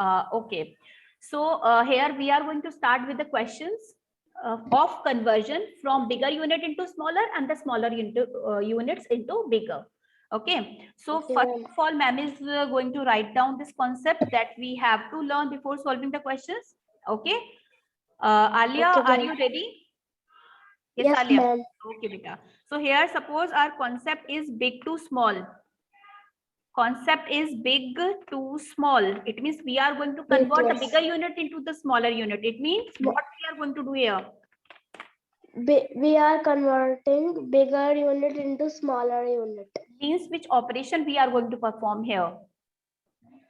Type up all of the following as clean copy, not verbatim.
Okay. So here we are going to start with the questions of conversion from bigger unit into smaller and the smaller units into bigger. Okay. So Okay, first ma'am. of all, ma'am is going to write down this concept that we have to learn before solving the questions. Okay. Alia, Okay, are ma'am. you ready? Yes, Alia. ma'am. Okay, beta. So here, suppose our concept is big to small. Concept is big to small. It means we are going to convert the Yes. bigger unit into the smaller unit. It means what we are going to do here? We are converting bigger unit into smaller unit. Means which operation we are going to perform here?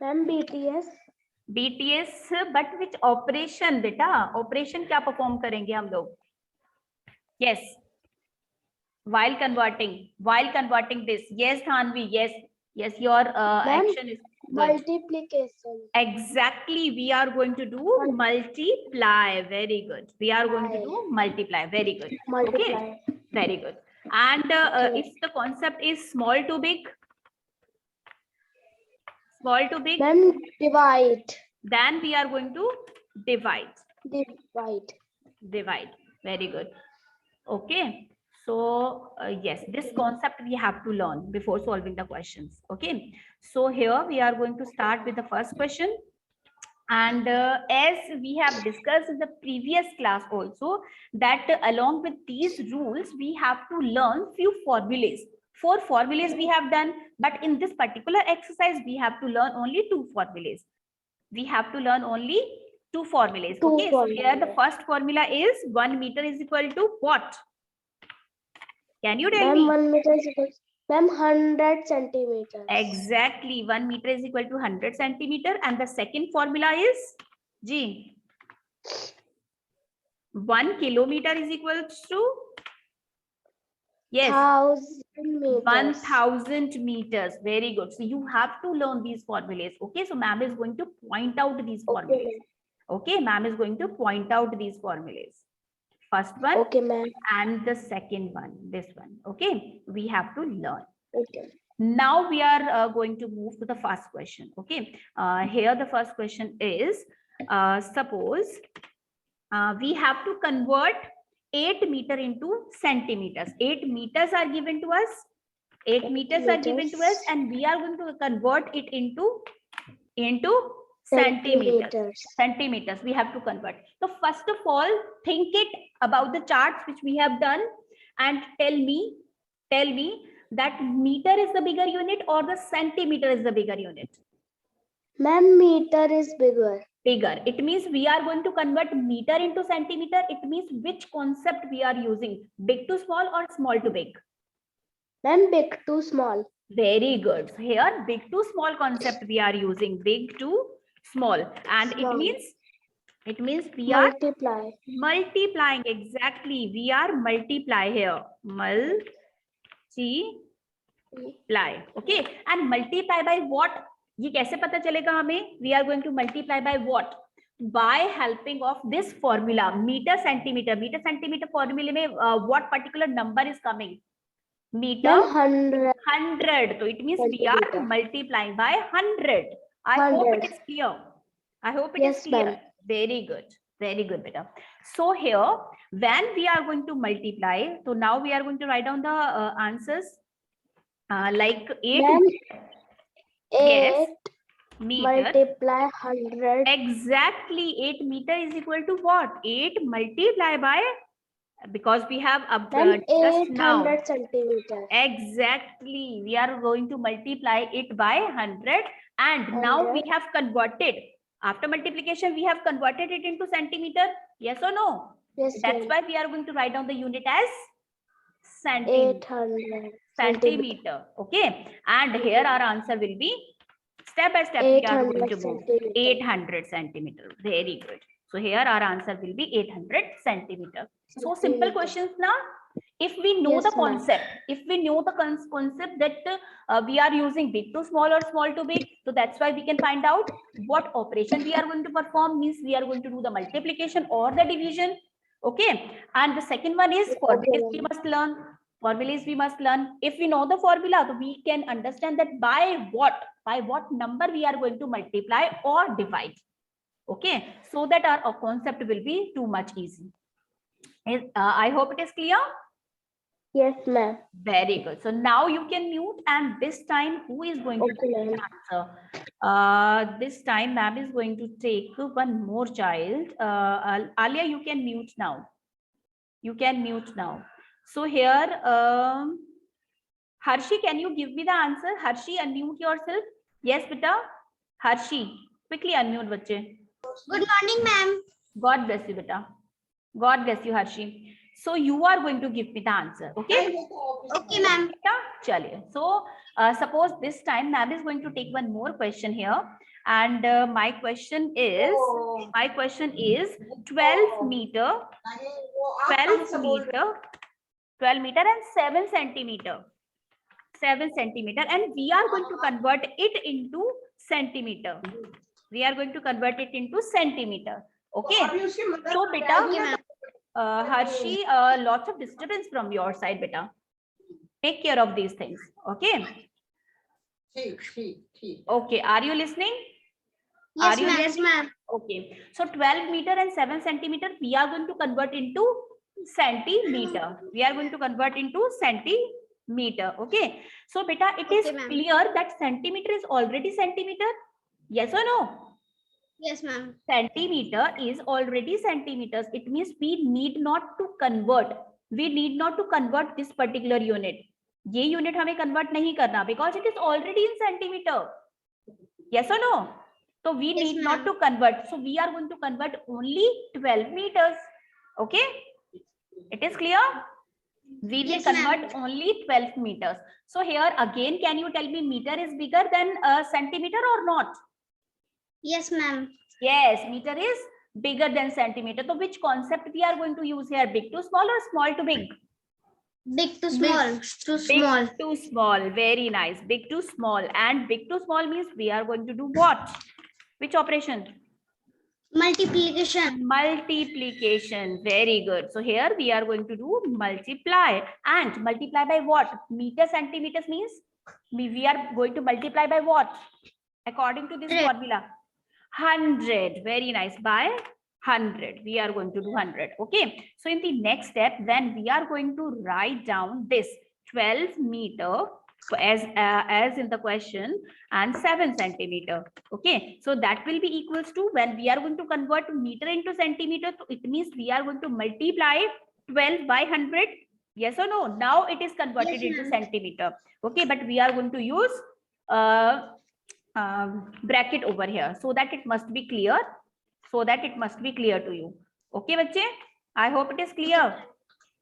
Ma'am, BTS. BTS, but which operation beta? Operation क्या perform करेंगे हम लोग? Yes. While converting this. Yes, Thanvi. Yes, your action is good. Multiplication. Exactly, we are going to do multiply. Very good. We are going to do multiply. Very good. Multiply. Okay, very good. And Okay. if the concept is small to big, Then divide. then we are going to divide. Divide. Very good. Okay. So yes, this concept we have to learn before solving the questions. Okay. So here we are going to start with the first question. And as we have discussed in the previous class also, that along with these rules, we have to learn few formulas. 4 formulas we have done, but in this particular exercise, we have to learn only 2 formulas. We have to learn only 2 formulas. Okay, so here the first formula is 1 meter is equal to what? Can you tell me? 1 meter is equal to 100 centimeters. Exactly, 1 meter is equal to 100 centimeter, and the second formula is G. 1 kilometer is equal to, yes, 1000 meters. Very good. So you have to learn these formulas. Okay, so ma'am is going to point out these formulas. Okay, ma'am is going to point out these formulas. First one, okay, ma'am, and the second one, this one. Okay, we have to learn. Okay. Now we are going to move to the first question. Okay, here the first question is, suppose we have to convert 8 meter into centimeters. 8 meters are given to us. 8 meters are given to us, and we are going to convert it into centimeters. Centimeters we have to convert. So first of all, think it about the charts which we have done, and tell me that meter is the bigger unit or the centimeter is the bigger unit? Ma'am, meter is bigger. Bigger. It means we are going to convert meter into centimeter. It means which concept we are using? Big to small or small to big? Ma'am, big to small. Very good. So here big to small concept we are using. Big to small. And Small. it means we Multiply. are multiplying. Exactly. We are multiply here. Multiply. Okay. And multiply by what? ये कैसे पता चलेगा हमें? We are going to multiply by what? By helping of this formula, meter centimeter. Meter centimeter formula में what particular number is coming? Meter 100. So it means we are multiplying by 100. I hope it is clear. I hope it is clear. Very good. Very good, beta. So here, when we are going to multiply, so now we are going to write down the answers like 8. Yes. Meter. Multiply 100. Exactly. 8 meter is equal to what? 8 multiply by, because we have just now. 800 centimeters. Exactly. We are going to multiply it by 100. And now we have converted. After multiplication, we have converted it into centimeter. Yes or no? Yes. That's why we are going to write down the unit as centimeter. 800 centimeter. Okay. And here our answer will be step by step. We are going to move 800 centimeter. Very good. So here our answer will be 800 centimeter. So simple questions now. If we know the concept, if we know the concept that we are using big to small or small to big, so that's why we can find out what operation we are going to perform. Means we are going to do the multiplication or the division. Okay. And the second one is formulas we must learn. Formulas we must learn. If we know the formula, so we can understand that by what number we are going to multiply or divide. Okay, so that our concept will be too much easy. I hope it is clear. Yes, ma'am. Very good. So now you can mute, and this time who is going to Okay, take ma'am. the answer? This time ma'am is going to take one more child. Alia, you can mute now. You can mute now. So here, Harshi, can you give me the answer? Harshi, unmute yourself. Yes, beta. Harshi, quickly unmute, bache. Good morning, ma'am. God bless you, beta. God bless you, Harshi. So you are going to give me the answer, okay? Okay, ma'am. Chaliye. So suppose this time ma'am is going to take one more question here, and my question is 12 meter, 12 meter and 7 centimeter. 7 centimeter, and we are going to convert it into centimeter. We are going to convert it into centimeter. Okay. So beta, Harshi, lots of disturbance from your side, beta. Take care of these things. Okay. Okay. Are you listening? Yes, Are you ma'am. listening? Yes, ma'am. Okay. So 12 meter and 7 centimeter, we are going to convert into centimeter. We are going to convert into centimeter. Okay. So beta, it is Okay, ma'am. clear that centimeter is already centimeter. Yes or no? Yes, ma'am. Centimeter is already centimeters. It means we need not to convert. We need not to convert this particular unit. ये unit हमें convert नहीं करना because it is already in centimeter. Yes or no? So we Yes, need not ma'am. to convert. So we are going to convert only 12 meters. Okay? It is clear? We will Yes, ma'am. convert only 12 meters. So here again, can you tell me meter is bigger than centimeter or not? Yes, ma'am. Yes, meter is bigger than centimeter. So which concept we are going to use here? Big to small or small to big? Big to small. Too small. Big to small. Very nice. Big to small. And big to small means we are going to do what? Which operation? Multiplication. Multiplication. Very good. So here we are going to do multiply. And multiply by what? Meter centimeters means we are going to multiply by what? According to this 100. formula. 100. Very nice. By 100. We are going to do 100. Okay. So in the next step, then we are going to write down this 12 meter as in the question and 7 centimeter. Okay. So that will be equals to, when we are going to convert meter into centimeter, so it means we are going to multiply 12 by 100. Yes or no? Now it is converted Yes, into ma'am. centimeter. Okay. But we are going to use bracket over here so that it must be clear, to you. Okay, bache? I hope it is clear.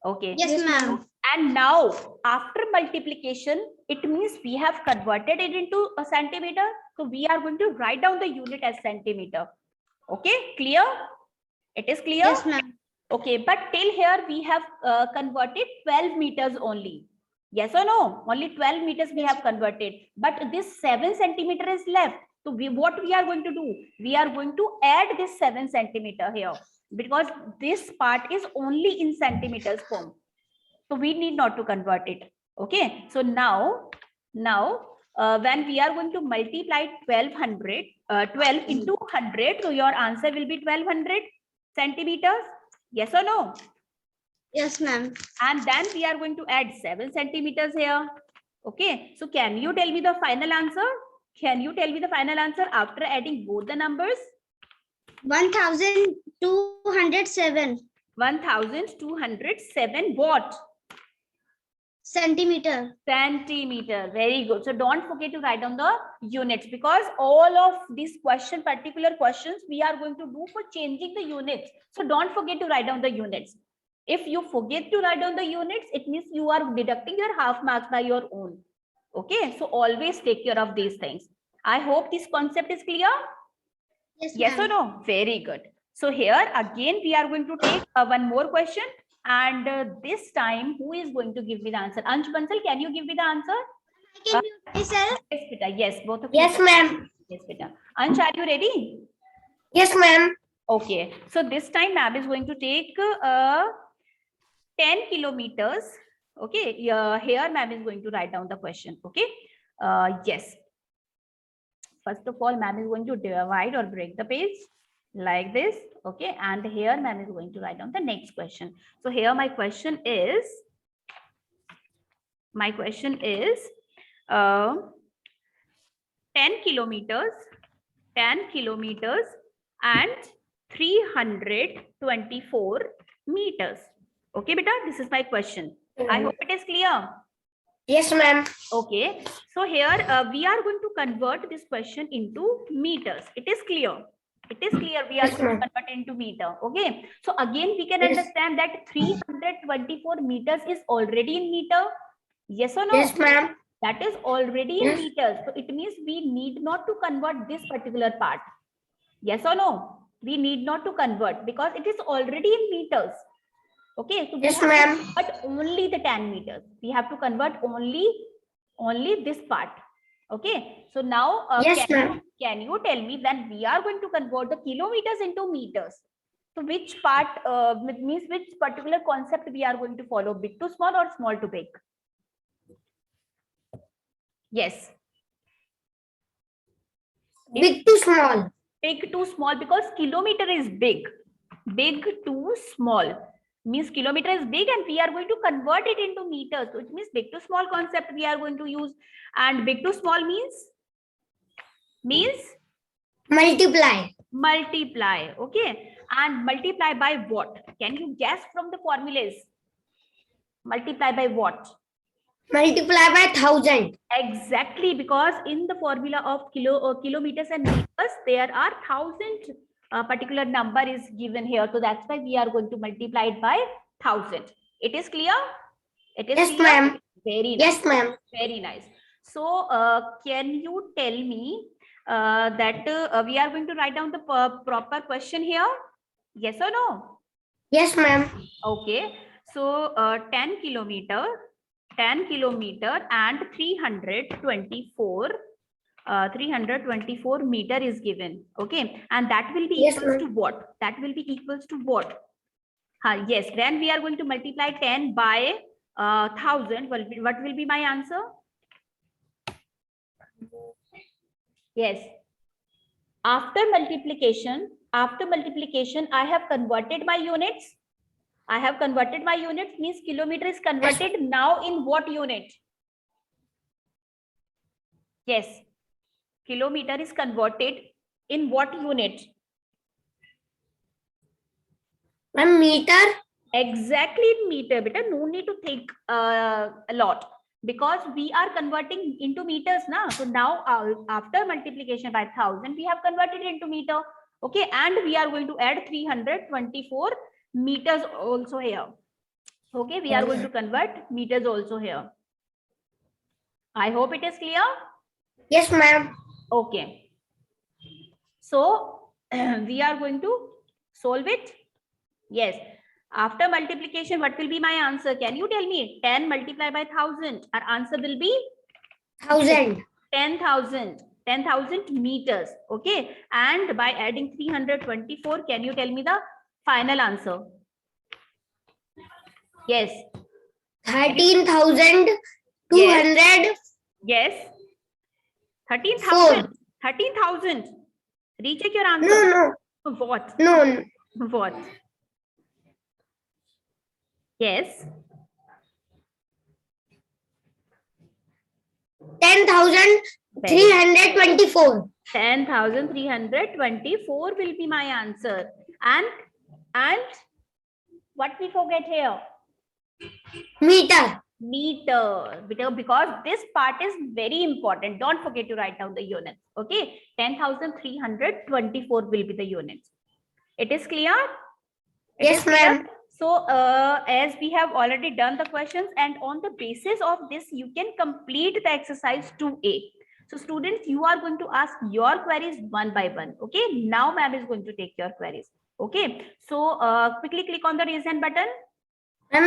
Okay. Yes, ma'am. And now after multiplication, it means we have converted it into a centimeter. So we are going to write down the unit as centimeter. Okay, clear? It is clear? Yes, ma'am. Okay, but till here we have converted 12 meters only. Yes or no? Only 12 meters we have converted, but this 7 centimeter is left. So what we are going to do? We are going to add this 7 centimeter here because this part is only in centimeters form. So we need not to convert it. Okay. So now when we are going to multiply 12 into 100, so your answer will be 1200 centimeters. Yes or no? Yes, ma'am. And then we are going to add 7 centimeters here. Okay. So can you tell me the final answer? Can you tell me the final answer after adding both the numbers? 1207 1207 what? centimeter. Centimeter. Very good. So don't forget to write down the units, because all of these particular questions we are going to do for changing the units. So don't forget to write down the units. If you forget to write down the units, it means you are deducting your half marks by your own. Okay. So always take care of these things. I hope this concept is clear. Yes or no? Very good. So here again we are going to take one more question, and this time who is going to give me the answer? Ansh Bansal, can you give me the answer? I can mute myself. Yes, beta. Yes, both of you. Yes, ma'am. Yes, beta. Ansh, are you ready? Yes, ma'am. Okay. So this time ma'am is going to take 10 kilometers. Okay, here ma'am is going to write down the question. Okay, yes. First of all, ma'am is going to divide or break the page like this. Okay, and here ma'am is going to write down the next question. So here my question is, uh, 10 kilometers and 324 meters. Okay, beta, this is my question. I hope it is clear. Yes, ma'am. Okay, so here we are going to convert this question into meters. It is clear. It is clear. We are Yes, going to ma'am. convert into meter. Okay, so again we can Yes. understand that 324 meters is already in meter. Yes or no? Yes, ma'am. That is already in Yes. meters. So it means we need not to convert this particular part. Yes or no? We need not to convert because it is already in meters. Okay, so we Yes, have to ma'am. convert only the 10 meters. We have to convert only this part. Okay, so now Yes, ma'am. can you tell me when we are going to convert the kilometers into meters? So which part means which particular concept we are going to follow? Big to small or small to big? Yes. Big to small. Big to small because kilometer is big. Big to small means kilometer is big and we are going to convert it into meters. So it means big to small concept we are going to use, and big to small means Multiply. multiply. Okay, and multiply by what? Can you guess from the formulas? Multiply by what? Multiply by 1,000. Exactly, because in the formula of kilometers and meters, there are 1,000 particular number is given here. So that's why we are going to multiply it by 1,000. It is clear? It is Yes, clear? ma'am. Very nice. Yes, ma'am. Very nice. So can you tell me that we are going to write down the proper question here? Yes or no? Yes, ma'am. Okay. So 10 kilometer and 324 meter is given. Okay, and that will be Yes, equals ma'am. to what? That will be equals to what? Yes, then we are going to multiply 10 by 1,000. What will be my answer? Yes, after multiplication I have converted my units. Means kilometer is converted now in what unit? Yes, kilometer is converted in what unit? Ma'am, meter. Exactly in meter, beta. No need to think a lot because we are converting into meters now. So now after multiplication by 1,000, we have converted into meter. Okay, and we are going to add 324 meters also here. Okay, we are going to convert meters also here. I hope it is clear. Yes, ma'am. Okay. So we are going to solve it. Yes. After multiplication, what will be my answer? Can you tell me? 10 multiplied by 1,000. Our answer will be 1,000. 10,000. 10,000 meters. Okay. And by adding 324, can you tell me the final answer? Yes. 13,200. Yes. 13,000. 13,000. Recheck your answer. No. What? No. What? Yes. 10,324. 10,324 will be my answer. And what we forget here? Meter. Meter. Because this part is very important. Don't forget to write down the units. Okay. 10,324 will be the units. It is clear? Yes, ma'am. So as we have already done the questions, and on the basis of this, you can complete the exercise 2A. So students, you are going to ask your queries one by one. Okay. Now ma'am is going to take your queries. Okay. So quickly click on the raise hand button.